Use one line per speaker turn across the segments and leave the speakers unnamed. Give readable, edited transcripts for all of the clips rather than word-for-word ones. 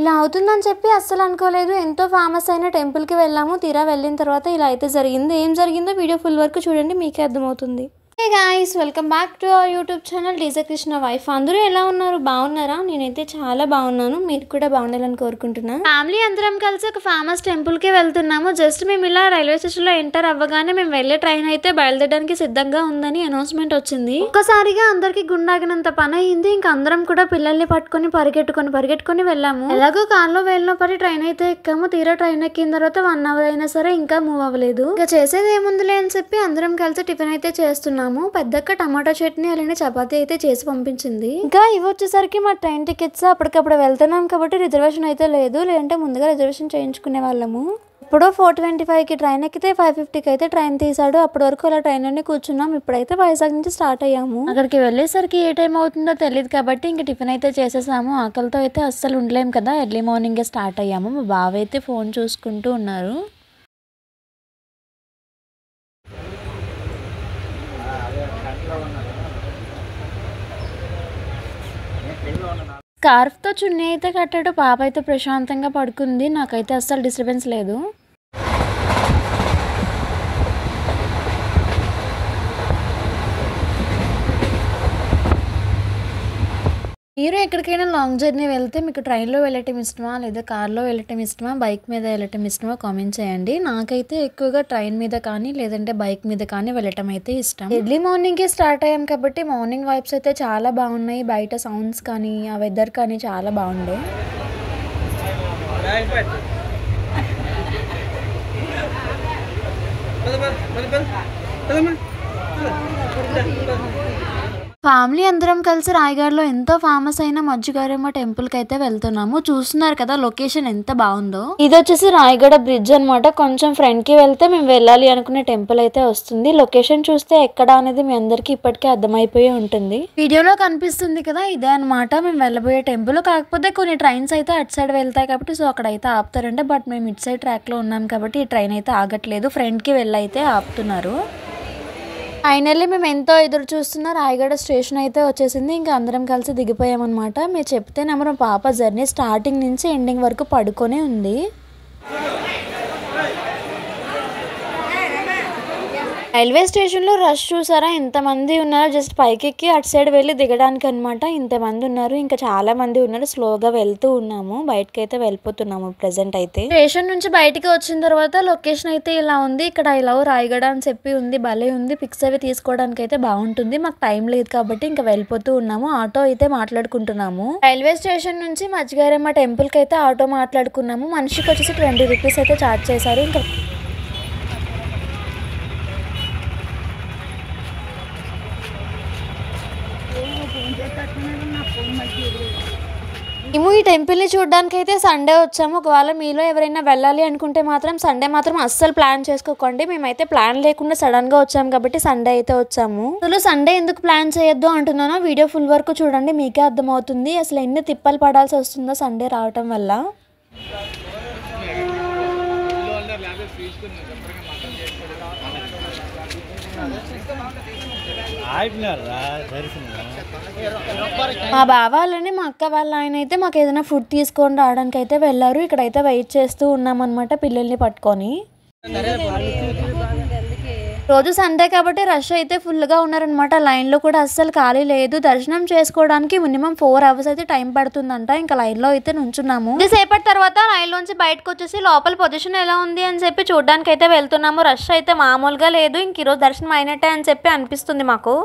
ఇలా అవుతుందని చెప్పి అస్సలు అనుకోలేదు. ఎంతో ఫేమస్ అయిన టెంపుల్‌కి వెళ్ళాము. తీరా వెళ్ళిన తర్వాత ఇలా అయితే జరిగింది. ఏం జరిగిందో వీడియో ఫుల్ వరకు చూడండి, మీకే అర్థమవుతుంది. Hey guys, welcome back to our YouTube channel DJ Krishna wife. అందరూ ఎలా ఉన్నారు? బాగున్నారా? నేనైతే చాలా బాగున్నాను. మీరు కూడా బాగుండాలని కోరుకుంటున్నా. ఫ్యామిలీ అందరం కలిసి ఒక ఫేమస్ టెంపుల్కి వెళ్తున్నాము. జస్ట్ మేము ఇలా రైల్వే స్టేషన్లో ఎంటర్ అవ్వగానే మేము వెళ్ళే ట్రైన్ అయితే బయలుదేరడానికి సిద్ధంగా ఉందని అనౌన్స్మెంట్ వచ్చింది. ఒక్కసారిగా అందరికి గుండాగినంత పని అయింది. ఇంకా అందరం కూడా పిల్లల్ని పట్టుకొని పరిగెట్టుకొని వెళ్ళాము. ఎలాగో కార్లో వెళ్ళిన పడి ట్రైన్ అయితే ఎక్కాము. తీరా ట్రైన్ ఎక్కిన తర్వాత 1 అవర్ అయినా సరే ఇంకా మూవ్ అవ్వలేదు. ఇంకా చేసేది ఏముందిలే అని చెప్పి అందరం కలిసి టిఫిన్ అయితే చేస్తున్నాము. పెద్దక్క టమాటా చట్నీ అలానే చపాతీ అయితే చేసి పంపించింది. ఇంకా ఇవి వచ్చేసరికి మా ట్రైన్ టికెట్స్ అప్పటికప్పుడు వెళ్తున్నాం కాబట్టి రిజర్వేషన్ అయితే లేదు, లేదంటే ముందుగా రిజర్వేషన్ చేయించుకునే వాళ్ళము. ఇప్పుడు 4:25కి ట్రైన్ ఎక్కితే 5:50కి అయితే ట్రైన్ తీసాడు. అప్పటి వరకు అలా ట్రైన్ లోనే కూర్చున్నాం. ఇప్పుడైతే వైజాగ్ నుంచి స్టార్ట్ అయ్యాము. అక్కడికి వెళ్ళేసరికి ఏ టైం అవుతుందో తెలియదు కాబట్టి ఇంక టిఫిన్ అయితే చేసేసాము. ఆకలితో అయితే అస్సలు ఉండలేం కదా, ఎర్లీ మార్నింగే స్టార్ట్ అయ్యాము. మా బావ అయితే ఫోన్ చూసుకుంటూ ఉన్నారు. స్కార్ఫ్తో చున్నీ అయితే కట్టాడు. పాప అయితే ప్రశాంతంగా పడుకుంది. నాకైతే అస్సలు డిస్టర్బెన్స్ లేదు. మీరు ఎక్కడికైనా లాంగ్ జర్నీ వెళ్తే మీకు ట్రైన్లో వెళ్ళటం ఇష్టమా, లేదా కార్లో వెళ్ళటం ఇష్టమా, బైక్ మీద వెళ్ళటం ఇష్టమా కామెంట్ చేయండి. నాకైతే ఎక్కువగా ట్రైన్ మీద కానీ లేదంటే బైక్ మీద కానీ వెళ్ళటం అయితే ఇష్టం. ఎర్లీ మార్నింగే స్టార్ట్ అయ్యాం కాబట్టి మార్నింగ్ వైబ్స్ అయితే చాలా బాగున్నాయి. బయట సౌండ్స్ కానీ ఆ వెదర్ కానీ చాలా బాగుండే. ఫ్యామిలీ అందరం కలిసి రాయగఢలో ఎంతో ఫేమస్ అయిన మజ్జిగారమ్మ టెంపుల్కి అయితే వెళ్తున్నాము. చూస్తున్నారు కదా లొకేషన్ ఎంత బాగుందో. ఇది వచ్చేసి రాయగఢ బ్రిడ్జ్ అనమాట. కొంచెం ఫ్రంట్ కి వెళ్తే మేము వెళ్ళాలి అనుకునే టెంపుల్ అయితే వస్తుంది. లొకేషన్ చూస్తే ఎక్కడ అనేది మీ అందరికి ఇప్పటికే అర్థమైపోయి ఉంటుంది. వీడియోలో కనిపిస్తుంది కదా, ఇదే అనమాట మేము వెళ్ళబోయే టెంపుల్. కాకపోతే కొన్ని ట్రైన్స్ అయితే అటు సైడ్ వెళ్తాయి కాబట్టి సో అక్కడ అయితే ఆపుతారంటే, బట్ మేము ఇటు సైడ్ ట్రాక్ లో ఉన్నాం కాబట్టి ఈ ట్రైన్ అయితే ఆగట్లేదు. ఫ్రంట్ కి వెళ్ళి అయితే ఆపుతున్నారు. ఫైనల్లీ మేము ఎంతో ఎదురు చూస్తున్న రాయగఢ స్టేషన్ అయితే వచ్చేసింది. ఇంకా అందరం కలిసి దిగిపోయామన్నమాట. మీరు చెప్తే నమ్మరు, పాప జర్నీ స్టార్టింగ్ నుంచి ఎండింగ్ వరకు పడుకొనే ఉంది. రైల్వే స్టేషన్లో రష్ చూసారా ఎంతమంది ఉన్నారో. జస్ట్ పైకెక్కి అటు సైడ్ వెళ్ళి దిగడానికి అనమాట. ఇంతమంది ఉన్నారు, ఇంకా చాలా మంది ఉన్నారు. స్లోగా వెళ్తూ ఉన్నాము, బయటకి అయితే వెళ్ళిపోతున్నాము ప్రెసెంట్ అయితే. స్టేషన్ నుంచి బయటికి వచ్చిన తర్వాత లొకేషన్ అయితే ఇలా ఉంది. ఇక్కడ ఇలా రాయగఢ అని చెప్పి ఉంది, భలే ఉంది. పిక్స్ అవి తీసుకోవడానికి అయితే బాగుంటుంది. మాకు టైం లేదు కాబట్టి ఇంకా వెళ్ళిపోతూ ఉన్నాము. ఆటో అయితే మాట్లాడుకుంటున్నాము. రైల్వే స్టేషన్ నుంచి మజ్జిగారమ్మ టెంపుల్కి అయితే ఆటో మాట్లాడుకున్నాము. మనిషికి వచ్చేసి 20 రూపీస్ అయితే ఛార్జ్ చేశారు. ఇంకా మేము ఈ టెంపుల్ని చూడడానికి అయితే సండే వచ్చాము. ఒకవేళ మీలో ఎవరైనా వెళ్ళాలి అనుకుంటే మాత్రం సండే మాత్రం అస్సలు ప్లాన్ చేసుకోకండి. మేమైతే ప్లాన్ లేకుండా సడన్గా వచ్చాము కాబట్టి సండే అయితే వచ్చాము. అసలు సండే ఎందుకు ప్లాన్ చేయొద్దు అంటున్నానో వీడియో ఫుల్ వరకు చూడండి, మీకే అర్థమవుతుంది అసలు ఎన్ని తిప్పలు పడాల్సి వస్తుందో సండే రావటం వల్ల. మా బావ వాళ్ళని మా అక్క వాళ్ళ ఆయన అయితే మాకు ఏదైనా ఫుడ్ తీసుకొని రావడానికి అయితే వెళ్ళారు. ఇక్కడైతే వెయిట్ చేస్తూ ఉన్నామన్నమాట పిల్లల్ని పట్టుకొని. రోజు సండే కాబట్టి రష్ అయితే ఫుల్గా ఉన్నారనమాట. లైన్లో కూడా అస్సలు ఖాళీ లేదు. దర్శనం చేసుకోవడానికి మినిమం 4 అవర్స్ అయితే టైం పడుతుందంట. ఇంకా లైన్లో అయితే నుంచున్నాము. సేపటి తర్వాత లైన్లోంచి బయటకు వచ్చేసి లోపల పొజిషన్ ఎలా ఉంది అని చెప్పి చూడడానికి అయితే వెళ్తున్నాము. రష్ అయితే మామూలుగా లేదు. ఇంక ఈరోజు దర్శనం అయినట్టే అని చెప్పి అనిపిస్తుంది మాకు.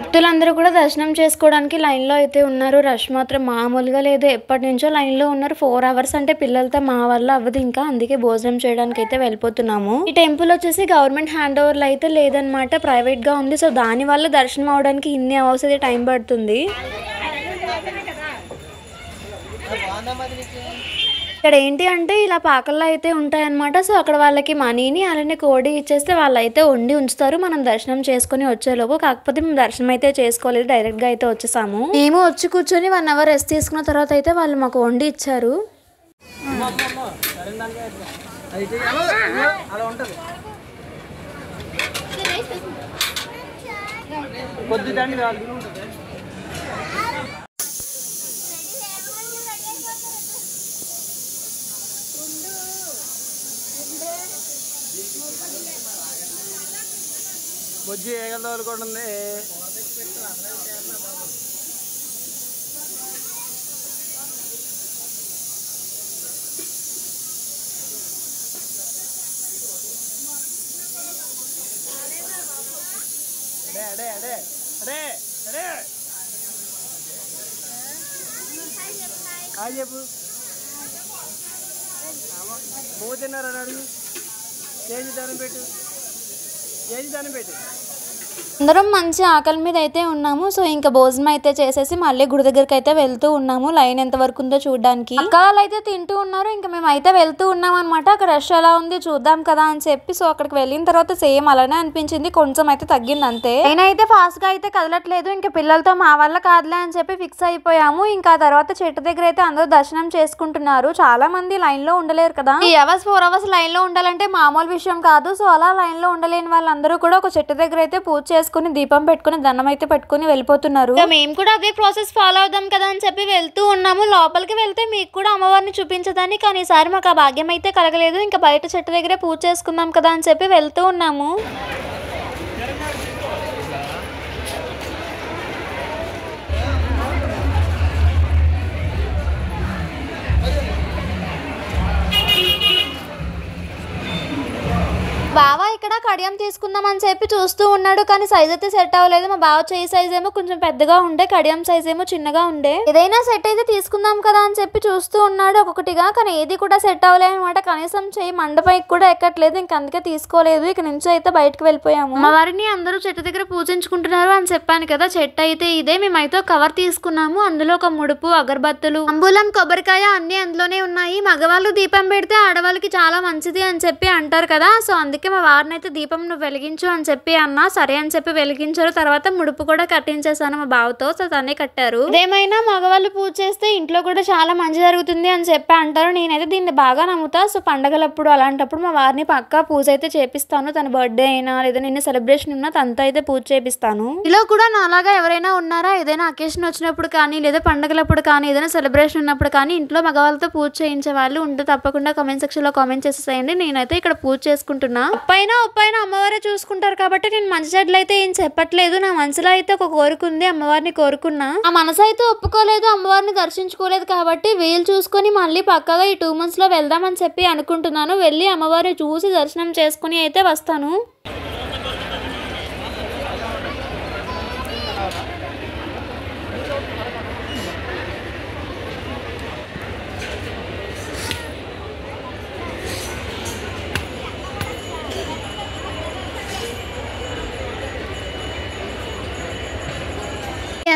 భక్తులందరూ కూడా దర్శనం చేసుకోవడానికి లైన్లో అయితే ఉన్నారు. రష్ మాత్రం మామూలుగా లేదు. ఎప్పటి నుంచో లైన్లో ఉన్నారు. 4 అవర్స్ అంటే పిల్లలతో మా వల్ల అవ్వదు ఇంకా, అందుకే భోజనం చేయడానికి అయితే వెళ్ళిపోతున్నాము. ఈ టెంపుల్ వచ్చేసి గవర్నమెంట్ హ్యాండ్ ఓవర్లో అయితే లేదనమాట, ప్రైవేట్గా ఉంది. సో దాని వల్ల దర్శనం అవడానికి ఇన్ని అవర్స్ అయితే టైం పడుతుంది. ఇక్కడ ఏంటి అంటే ఇలా పాకల్లో అయితే ఉంటాయన్నమాట. సో అక్కడ వాళ్ళకి మనీని అలానే కోడి ఇచ్చేస్తే వాళ్ళైతే వండి ఉంచుతారు మనం దర్శనం చేసుకుని వచ్చేలోపు. కాకపోతే మేము దర్శనం అయితే చేసుకోలేదు, డైరెక్ట్గా అయితే వచ్చేసాము. మేము వచ్చి కూర్చొని 1 అవర్ రెస్ట్ తీసుకున్న తర్వాత అయితే వాళ్ళు మాకు వండి ఇచ్చారు.
అయితే అలా ఉంటుంది కొద్ది దాన్ని కాదు బొజ్జి ఏగల కూడా ఉంది అడే అడే అడే అడే హాయ్ చెప్పు మూడు తిన్నారా అడుగు కేజీ దానం పెట్టు
అందరం మంచి ఆకలి మీద అయితే ఉన్నాము. సో ఇంకా భోజనం అయితే చేసేసి మళ్ళీ గుడి దగ్గరికి అయితే వెళ్తూ ఉన్నాము. లైన్ ఎంత వరకు ఉందో చూడడానికి. అక్క వాళ్ళు అయితే తింటూ ఉన్నారు, ఇంకా మేము అయితే వెళ్తూ ఉన్నాం అనమాట. అక్కడ రష్ ఎలా ఉంది చూద్దాం కదా అని చెప్పి సో అక్కడికి వెళ్ళిన తర్వాత సేమ్ అలానే అనిపించింది, కొంచెం అయితే తగ్గింది అంతే. నేనైతే ఫాస్ట్ గా అయితే కదలట్లేదు, ఇంకా పిల్లలతో మా వల్ల కాదులే అని చెప్పి ఫిక్స్ అయిపోయాము. ఇంకా తర్వాత చెట్టు దగ్గర అయితే అందరూ దర్శనం చేసుకుంటున్నారు. చాలా మంది లైన్ లో ఉండలేరు కదా, 4 అవర్స్ లైన్ లో ఉండాలంటే మామూలు విషయం కాదు. సో అలా లైన్ లో ఉండలేని వాళ్ళందరూ కూడా ఒక చెట్టు దగ్గర అయితే పూజ చేసుకుని దీపం పెట్టుకుని దండం అయితే పెట్టుకుని వెళ్ళిపోతున్నారు. మేము కూడా అదే ప్రాసెస్ ఫాలో అవుదాం కదా అని చెప్పి వెళ్తూ ఉన్నాము. లోపలికి వెళ్తే మీకు కూడా అమ్మవారిని చూపించదని, కానీ ఈసారి మాకు ఆ భాగ్యం అయితే కలగలేదు. ఇంకా బయట చెట్టు దగ్గరే పూజ చేసుకుందాం కదా అని చెప్పి వెళ్తూ ఉన్నాము. బావ ఇక్కడ కడియం తీసుకుందాం అని చెప్పి చూస్తూ ఉన్నాడు, కానీ సైజ్ అయితే సెట్ అవ్వలేదు. మా బావ చేయి సైజ్ ఏమో కొంచెం పెద్దగా ఉండే, కడియం సైజ్ ఏమో చిన్నగా ఉండే. ఏదైనా సెట్ అయితే తీసుకుందాం కదా అని చెప్పి చూస్తూ ఉన్నాడు ఒక్కొక్కటిగా, కానీ ఏది కూడా సెట్ అవ్వలేదు అనమాట. కనీసం చెయ్యి మండపైకి కూడా ఎక్కట్లేదు, ఇంక అందుకే తీసుకోలేదు. ఇక నుంచి అయితే బయటకు వెళ్ళిపోయాము. మా వారిని అందరూ చెట్టు దగ్గర పూజించుకుంటున్నారు అని చెప్పాను కదా, చెట్టు అయితే ఇదే. మేమైతే కవర్ తీసుకున్నాము, అందులో ఒక ముడుపు, అగరబత్తులు, అంబూలం, కొబ్బరికాయ అన్ని అందులోనే ఉన్నాయి. మగవాళ్ళు దీపం పెడితే ఆడవాళ్ళకి చాలా మంచిది అని చెప్పి అంటారు కదా, సో అందుకే మా వారిని అయితే దీపం నువ్వు వెలిగించు అని చెప్పి అన్నా. సరే అని చెప్పి వెలిగించారు. తర్వాత ముడుపు కూడా కట్టించేసాను మా బావతో, సో తనే కట్టారు. ఏమైనా మగవాళ్ళు పూజ చేస్తే ఇంట్లో కూడా చాలా మంచి జరుగుతుంది అని చెప్పి అంటారు. నేనైతే దీన్ని బాగా నమ్ముతా. సో పండగలప్పుడు అలాంటప్పుడు మా వారిని పక్కా పూజ అయితే చేపిస్తాను. తన బర్త్డే అయినా లేదా నిన్న సెలబ్రేషన్ ఉన్నా తనతో అయితే పూజ చేపిస్తాను. ఇలా కూడా నాలాగా ఎవరైనా ఉన్నారా? ఏదైనా అకేషన్ వచ్చినప్పుడు కానీ లేదా పండగలప్పుడు కానీ ఏదైనా సెలబ్రేషన్ ఉన్నప్పుడు కానీ ఇంట్లో మగవాళ్ళతో పూజ చేయించే వాళ్ళు ఉంటే తప్పకుండా కామెంట్ సెక్షన్ లో కామెంట్ చేసేసేయండి. నేనైతే ఇక్కడ పూజ చేసుకుంటున్నా. ఉప్పైన అమ్మవారే చూసుకుంటారు కాబట్టి నేను మంచి చెడ్లు అయితే ఏం చెప్పట్లేదు. నా మనసులో అయితే ఒక కోరిక ఉంది, అమ్మవారిని కోరుకున్నా. ఆ మనసు అయితే ఒప్పుకోలేదు, అమ్మవారిని దర్శించుకోలేదు. కాబట్టి వీలు చూసుకొని మళ్ళీ పక్కగా ఈ 2 months లో వెళ్దామని చెప్పి అనుకుంటున్నాను. వెళ్ళి అమ్మవారిని చూసి దర్శనం చేసుకుని అయితే వస్తాను.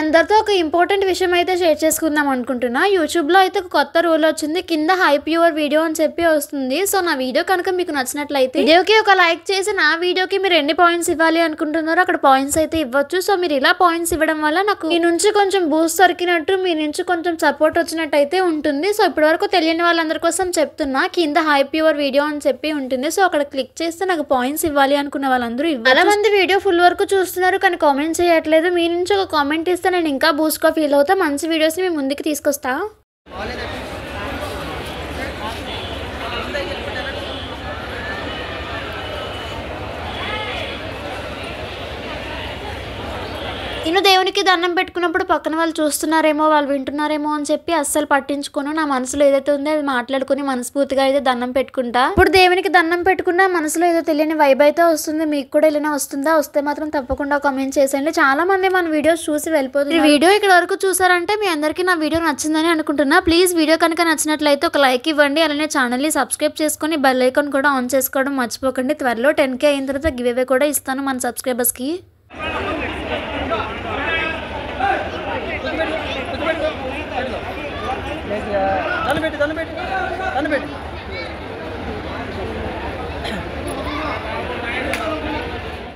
అందరితో ఒక ఇంపార్టెంట్ విషయం అయితే షేర్ చేసుకుందాం అనుకుంటున్నా. యూట్యూబ్లో అయితే ఒక కొత్త రూల్ వచ్చింది, కింద హైప్ యువర్ వీడియో అని చెప్పి వస్తుంది. సో నా వీడియో కనుక మీకు నచ్చినట్లయితే వీడియోకి ఒక లైక్ చేసి నా వీడియోకి మీరు ఎన్ని పాయింట్స్ ఇవ్వాలి అనుకుంటున్నారో అక్కడ పాయింట్స్ అయితే ఇవ్వచ్చు. సో మీరు ఇలా పాయింట్స్ ఇవ్వడం వల్ల నాకు మీ నుంచి కొంచెం బూస్ట్ దొరికినట్టు, మీ నుంచి కొంచెం సపోర్ట్ వచ్చినట్టు అయితే ఉంటుంది. సో ఇప్పటి వరకు తెలియని వాళ్ళందరి కోసం చెప్తున్నా, కింద హైప్ యువర్ వీడియో అని చెప్పి ఉంటుంది. సో అక్కడ క్లిక్ చేస్తే నాకు పాయింట్స్ ఇవ్వాలి అనుకున్న వాళ్ళందరూ చాలా మంది వీడియో ఫుల్ వరకు చూస్తున్నారు కానీ కామెంట్ చేయట్లేదు. మీ నుంచి ఒక కామెంట్ ఇస్తే నేను ఇంకా బూస్ట్గా ఫీల్ అవుతా, మంచి వీడియోస్ని మీ ముందుకు తీసుకొస్తా. నేను దేవునికి దండం పెట్టుకున్నప్పుడు పక్కన వాళ్ళు చూస్తున్నారేమో, వాళ్ళు వింటున్నారేమో అని చెప్పి అస్సలు పట్టించుకోను. నా మనసులో ఏదైతే ఉందో అది మాట్లాడుకుని మనస్ఫూర్తిగా అయితే దండం పెట్టుకుంటా. ఇప్పుడు దేవునికి దండం పెట్టుకున్నా మనసులో ఏదో తెలియని వైబ్ అయితే వస్తుంది. మీకు కూడా ఇలా వస్తుందా? వస్తే మాత్రం తప్పకుండా కామెంట్ చేసేయండి. చాలా మంది మన వీడియోస్ చూసి వెళ్ళిపోతుంది. ఈ వీడియో ఇక్కడ వరకు చూసారంటే మీ అందరికీ నా వీడియో నచ్చిందని అనుకుంటున్నా. ప్లీజ్ వీడియో కనుక నచ్చినట్లయితే ఒక లైక్ ఇవ్వండి. అలానే ఛానల్ని సబ్స్క్రైబ్ చేసుకుని బెల్ ఐకాన్ కూడా ఆన్ చేసుకోవడం మర్చిపోకండి. త్వరలో 10K అయిన తర్వాత గివ్ అవే కూడా ఇస్తాను మన సబ్స్క్రైబర్స్కి.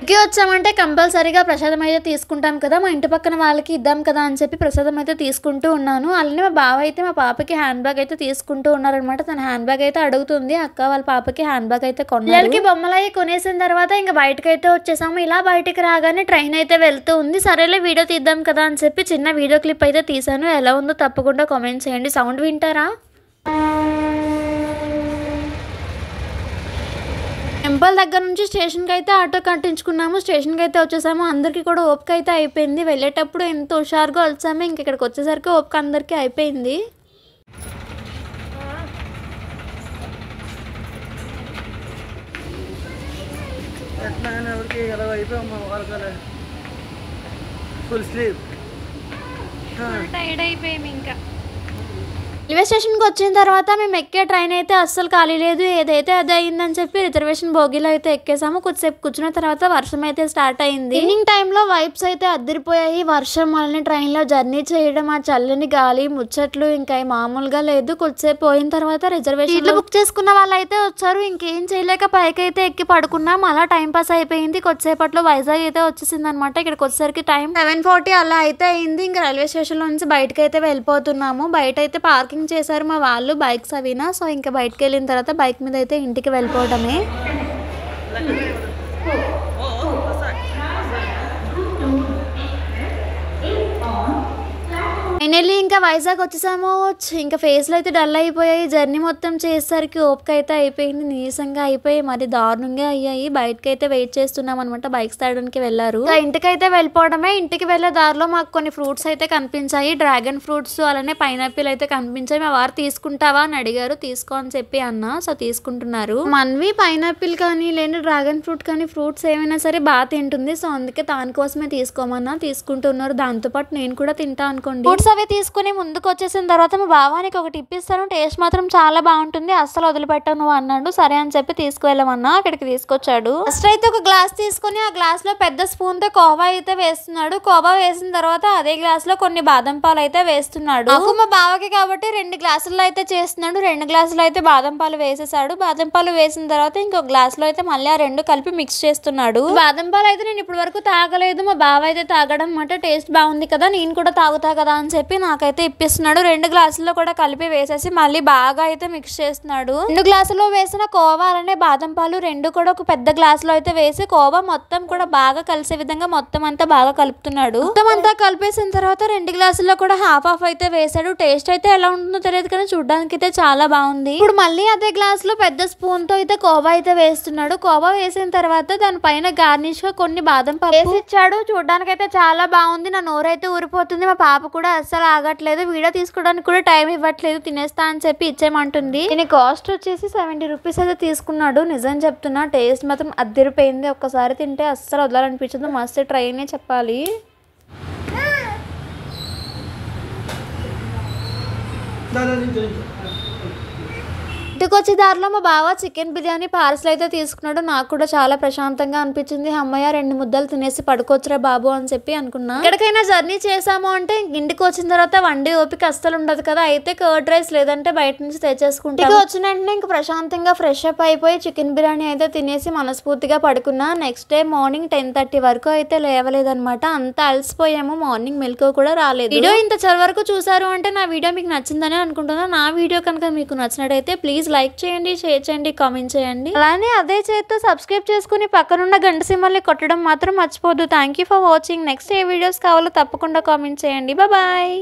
గుడికి వచ్చామంటే కంపల్సరీగా ప్రసాదం అయితే తీసుకుంటాం కదా, మా ఇంటి పక్కన వాళ్ళకి ఇద్దాం కదా అని చెప్పి ప్రసాదం అయితే తీసుకుంటూ ఉన్నాను. అలానే మా బావ అయితే మా పాపకి హ్యాండ్ బ్యాగ్ అయితే తీసుకుంటూ ఉన్నారనమాట. తన హ్యాండ్ బ్యాగ్ అయితే అడుగుతుంది, అక్క వాళ్ళ పాపకి హ్యాండ్ బ్యాగ్ అయితే కొన్నాళ్ళకి బొమ్మలు అవి కొనేసిన తర్వాత ఇంకా బయటకు అయితే వచ్చేసాము. ఇలా బయటకు రాగానే ట్రైన్ అయితే వెళ్తూ ఉంది. సరేలే వీడియో తీద్దాం కదా అని చెప్పి చిన్న వీడియో క్లిప్ అయితే తీసాను. ఎలా ఉందో తప్పకుండా కామెంట్ చేయండి. సౌండ్ వింటారా? టెంపుల్ దగ్గర నుంచి స్టేషన్కి అయితే ఆటో కట్టించుకున్నాము. స్టేషన్కి అయితే వచ్చేసాము. అందరికీ కూడా ఓపిక అయితే అయిపోయింది. వెళ్ళేటప్పుడు ఎంతో హుషారుగా వచ్చాము, ఇంక ఇక్కడికి వచ్చేసరికి ఓపిక అందరికీ అయిపోయింది. టైర్డ్ అయిపోయాము. ఇంకా రైల్వే స్టేషన్కి వచ్చిన తర్వాత మేము ఎక్కే ట్రైన్ అయితే అస్సలు ఖాళీ లేదు. ఏదైతే అది అయిందని చెప్పి రిజర్వేషన్ బోగీలో అయితే ఎక్కేసాము. కొద్దిసేపు కూర్చున్న తర్వాత వర్షం అయితే స్టార్ట్ అయింది. ఈవినింగ్ టైంలో వైబ్స్ అయితే అద్దరిపోయాయి. వర్షం వల్లనే ట్రైన్లో జర్నీ చేయడం, ఆ చల్లని గాలి, ముచ్చట్లు ఇంకా మామూలుగా లేదు. కొద్దిసేపు పోయిన తర్వాత రిజర్వేషన్ బుక్ చేసుకున్న వాళ్ళు అయితే వచ్చారు. ఇంకేం చేయలేక పైకి అయితే ఎక్కి పడుకున్నాం. అలా టైం పాస్ అయిపోయింది. కొద్దిసేపట్లో వైజాగ్ అయితే వచ్చేసింది అనమాట. ఇక్కడికి వచ్చేసరికి టైం 7:40 అలా అయితే అయింది. ఇంకా రైల్వే స్టేషన్ నుంచి బయటకు అయితే వెళ్ళిపోతున్నాము. బయట అయితే పార్కింగ్ చేశారు మా వాళ్ళు బైక్స్ అవినా. సో ఇంకా బయటకు వెళ్ళిన తర్వాత బైక్ మీద అయితే ఇంటికి వెళ్ళిపోవడమే. ఫైనల్లీ ఇంకా వైజాగ్ వచ్చేసాము. ఇంకా ఫేస్లో అయితే డల్ అయిపోయాయి. జర్నీ మొత్తం చేసేసరికి ఓపిక అయితే అయిపోయింది. నీరసంగా అయిపోయి మరి దారుణంగా అయ్యాయి. బయటకి అయితే వెయిట్ చేస్తున్నాం అనమాట. బైక్స్ తాగడానికి వెళ్ళారు. ఇంటికైతే వెళ్ళిపోవడమే. ఇంటికి వెళ్ళే దారిలో మాకు కొన్ని ఫ్రూట్స్ అయితే కనిపించాయి. డ్రాగన్ ఫ్రూట్స్ అలానే పైనాపిల్ అయితే కనిపించాయి. మా వారు తీసుకుంటావా అని అడిగారు. తీసుకో అని చెప్పి అన్నా. సో తీసుకుంటున్నారు. మనవి పైనాపిల్ కానీ లేదా డ్రాగన్ ఫ్రూట్ కానీ ఫ్రూట్స్ ఏమైనా సరే బాగా తింటుంది. సో అందుకే దానికోసమే తీసుకోమన్నా. తీసుకుంటున్నారు. దాంతోపాటు నేను కూడా తింటా అనుకోండి. ఫ్రూట్స్ అవి తీసుకుని ముందుకు వచ్చేసిన తర్వాత మా బావానికి ఒకటి ఇప్పిస్తాను, టేస్ట్ మాత్రం చాలా బాగుంటుంది, అస్సలు వదిలిపెట్టావు నువ్వు అన్నాడు. సరే అని చెప్పి తీసుకువెళ్ళమన్నా. అక్కడికి తీసుకొచ్చాడు. ఫస్ట్ అయితే ఒక గ్లాస్ తీసుకుని ఆ గ్లాస్ లో పెద్ద స్పూన్ తో కోవా అయితే వేస్తున్నాడు. కోవా వేసిన తర్వాత అదే గ్లాస్ లో కొన్ని బాదం పాలు అయితే వేస్తున్నాడు. నాకు మా బావకి కాబట్టి 2 గ్లాసుల్లో అయితే చేస్తున్నాడు. 2 గ్లాసులు అయితే బాదం పాలు వేసేసాడు. బాదం పాలు వేసిన తర్వాత ఇంకొక గ్లాస్ లో అయితే మళ్ళీ ఆ 2 కలిపి మిక్స్ చేస్తున్నాడు. బాదం పాలు అయితే నేను ఇప్పటి వరకు తాగలేదు. మా బావ అయితే తాగడం అన్నమాట. టేస్ట్ బాగుంది కదా, నేను కూడా తాగుతా కదా అని చెప్పి నాకైతే ఇప్పిస్తున్నాడు. 2 గ్లాసుల్లో కూడా కలిపి వేసేసి మళ్ళీ బాగా అయితే మిక్స్ చేస్తున్నాడు. 2 గ్లాసులో వేసిన కోవా అలానే బాదం పాలు 2 కూడా ఒక పెద్ద గ్లాసులో అయితే వేసి కోవా మొత్తం కూడా బాగా కలిసే విధంగా మొత్తం అంతా బాగా కలుపుతున్నాడు. మొత్తం అంతా కలిపేసిన తర్వాత 2 గ్లాసుల్లో కూడా హాఫ్ అయితే వేసాడు. టేస్ట్ అయితే ఎలా ఉంటుందో తెలియదు కానీ చూడడానికి అయితే చాలా బాగుంది. ఇప్పుడు మళ్ళీ అదే గ్లాస్ లో పెద్ద స్పూన్ తో అయితే కోవా అయితే వేస్తున్నాడు. కోవా వేసిన తర్వాత దాని పైన గార్నిష్ గా కొన్ని బాదం పప్పు వేసి ఇచ్చాడు. చూడడానికి అయితే చాలా బాగుంది. నా నోరైతే ఊరిపోతుంది. మా పాప కూడా అస్సలు ఆగట్లేదు. వీడియో తీసుకోవడానికి కూడా టైం ఇవ్వట్లేదు. తినేస్తా అని చెప్పి ఇచ్చేయమంటుంది. దీని కాస్ట్ వచ్చేసి 70 రూపీస్ అయితే తీసుకున్నాడు. నిజం చెప్తున్నా, టేస్ట్ మాత్రం అద్దరిపోయింది. ఒక్కసారి తింటే అస్సలు వదలాలనిపించదు. మస్తు ట్రై అనే చెప్పాలి. ఇంటికి వచ్చే దారిలో మా బావ చికెన్ బిర్యానీ పార్సల్ అయితే తీసుకున్నాడు. నాకు కూడా చాలా ప్రశాంతంగా అనిపించింది. అమ్మయ్య 2 ముద్దలు తినేసి పడుకోవచ్చురా బాబు అని చెప్పి అనుకున్నా. ఎక్కడికైనా జర్నీ చేసాము అంటే ఇంటికి వచ్చిన తర్వాత వండే ఓపిక అస్సలు ఉండదు కదా. అయితే కర్డ్ రైస్ లేదంటే బయట నుంచి తెచ్చేసుకుంటాం. ఇంటికి వచ్చిన వెంటనే ఇంకా ప్రశాంతంగా ఫ్రెష్ అప్ అయిపోయి చికెన్ బిర్యానీ అయితే తినేసి మనస్ఫూర్తిగా పడుకున్నా. నెక్స్ట్ డే మార్నింగ్ 10:30 వరకు అయితే లేవలేదనమాట. అంతా అలసిపోయాము. మార్నింగ్ మెలకు కూడా రాలేదు. వీడియో ఇంత చివరి వరకు చూసారు అంటే నా వీడియో మీకు నచ్చిందని అనుకుంటున్నా. నా వీడియో కనుక మీకు నచ్చినట్టయితే ప్లీజ్ లైక్ చేయండి, షేర్ చేయండి, కామెంట్ చేయండి. అలానే అదే చేత్తో సబ్స్క్రైబ్ చేసుకుని పక్కనున్న గంట సింబల్ని కొట్టడం మాత్రం మర్చిపోద్దు. Thank you for watching. Next ఏ వీడియోస్ కావాలో తప్పకుండా కామెంట్ చేయండి. బాయ్.